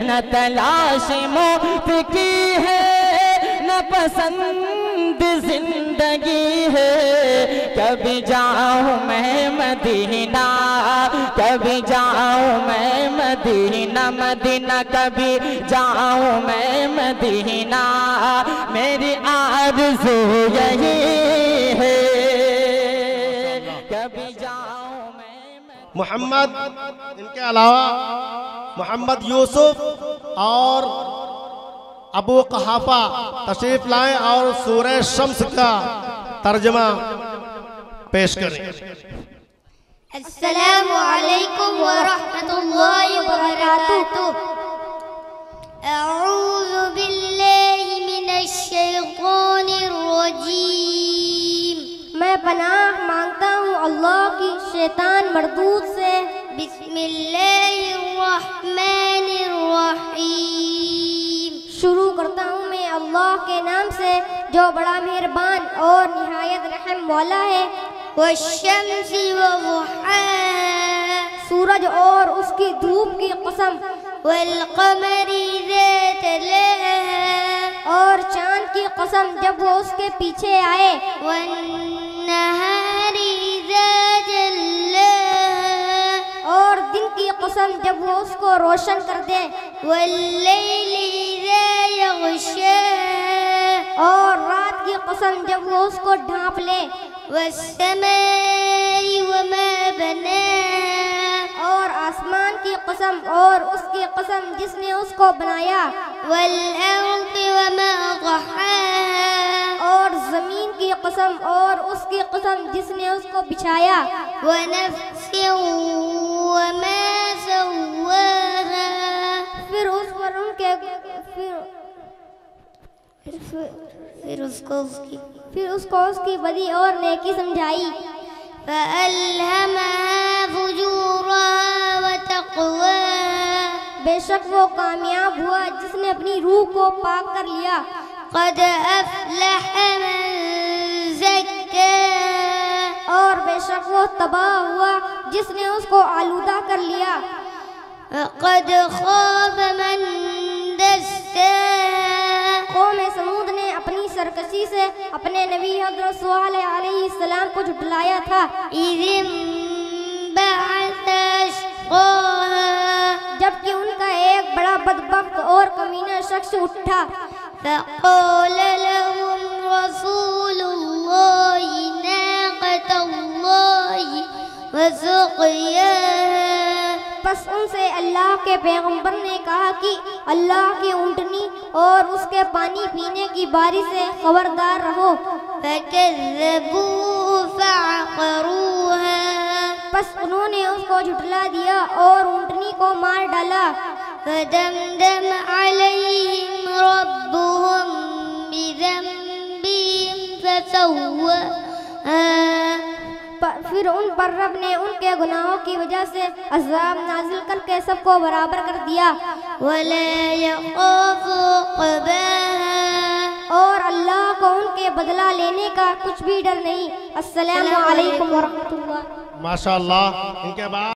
نہ تلاش موت کی ہے نہ پسند زندگی ہے. کبھی جاؤں میں مدینہ کبھی جاؤں میں مدینہ مدینہ کبھی جاؤں میں مدینہ میری آرزو یہی ہے کبھی جاؤں میں. محمد ان کے علاوہ محمد یوسف اور ابو قحافہ تشریف لائیں اور سورہ شمس کا ترجمہ پیش کریں. السلام علیکم ورحمۃ اللہ وبرکاتہ. اعوذ باللہ من الشیطان الرجیم. میں پناہ مانگتا ہوں اللہ کی شیطان مردود سے. بسم اللہ الرحمن الرحیم. شروع کرتا ہوں میں اللہ کے نام سے جو بڑا مہربان اور نہایت رحم والا ہے. والشمس وضحاها. سورج اور اس کی دھوپ کی قسم. والقمر اذا تلاها. اور چاند کی قسم جب وہ اس کے پیچھے آئے. والنهار اذا جلاها. اور دن کی قسم جب وہ اس کو روشن کر دے. واللیل اذا یغشاها. اور رات کی قسم جب وہ اس کو ڈھانپ لے. والسماء وما بناها. اور آسمان کی قسم اور اس کی قسم جس نے اس کو بنایا. والارض وما ضحاها. اور زمین کی قسم اور اس کی قسم جس نے اس کو بچھایا. ونفس وما سواها. پھر اس پر ان کے پھر اس کو اس کی بدی اور نیکی سمجھائی. فألهمها فجورها وتقواها. بے شک وہ کامیاب ہوا جس نے اپنی روح کو پاک کر لیا. قد أفلح من زكاها. اور بے شک وہ تباہ ہوا جس نے اس کو آلودہ کر لیا. قد خاب من دساها. قوم سمود نے اپنی سرکشی سے اپنے نبی حضرت صالح علیہ السلام کو جھٹلایا تھا. إذ انبعث أشقاها. جبکہ ان کا ایک بڑا بدبخت اور کمینہ شخص اٹھا. فقال لهم رسول الله ناقة الله وسقياها. پس ان سے اللہ کے پیغمبر نے کہا کہ اللہ کی اونٹنی اور اس کے پانی پینے کی باری سے خبردار رہو. فكذبوه فعقروها. پس انہوں نے اس کو جھٹلا دیا اور اونٹنی کو مار ڈالا. فدمدم عليهم ربهم بذنبهم فسواها. پھر ان پر رب نے ان کے گناہوں کی وجہ سے عذاب نازل کر کے سب کو برابر کر دیا. ولا يخاف عقباها. اور اللہ کو ان کے بدلہ لینے کا کچھ بھی ڈر نہیں. السلام علیکم ورحمۃ اللہ. ماشاءاللہ. ان کے بعد